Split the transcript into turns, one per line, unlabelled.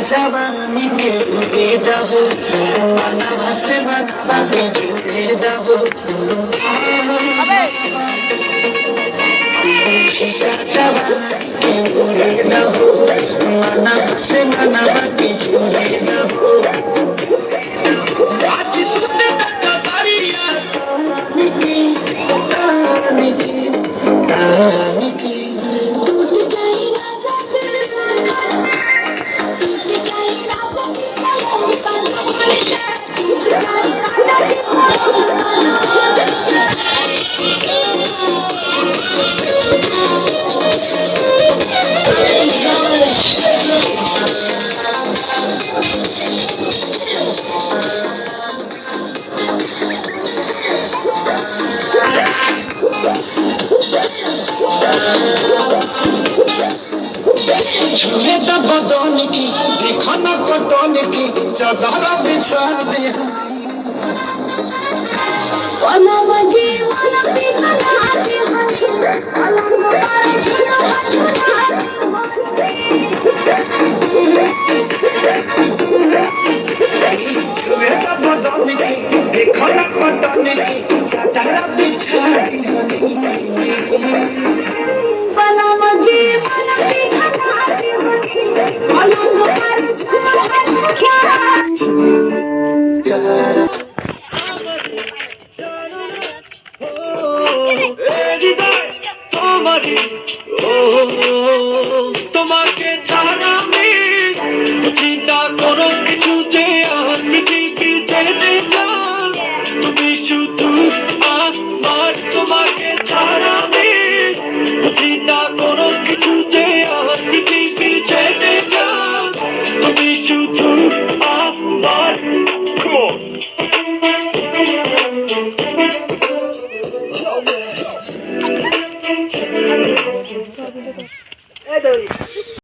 जवानी के दे दहो मनवा से मनवा के जोड़े दहो जवानी के उड़े दहो मनवा से मनवा के जोड़े दहो आज सुनते जवारिया निकी निकी टूट जाए राजा छुए तो बदन की देखो न बदन की चादर बिछा दे पलंग जीवन पिघलाते हनी पलंग पर झुला झुलाते छुए तो बदन की देखो न बदन की चादर बिछा दे पलंग जीवन पिघलाते हनी पलंग पर झुला झुलाते
তোমাকে ছাড়া আমি চিন্তা করো কিছু যে আর পৃথিবীতে নেই তুমি শুধু আমার তোমাকে ছাড়া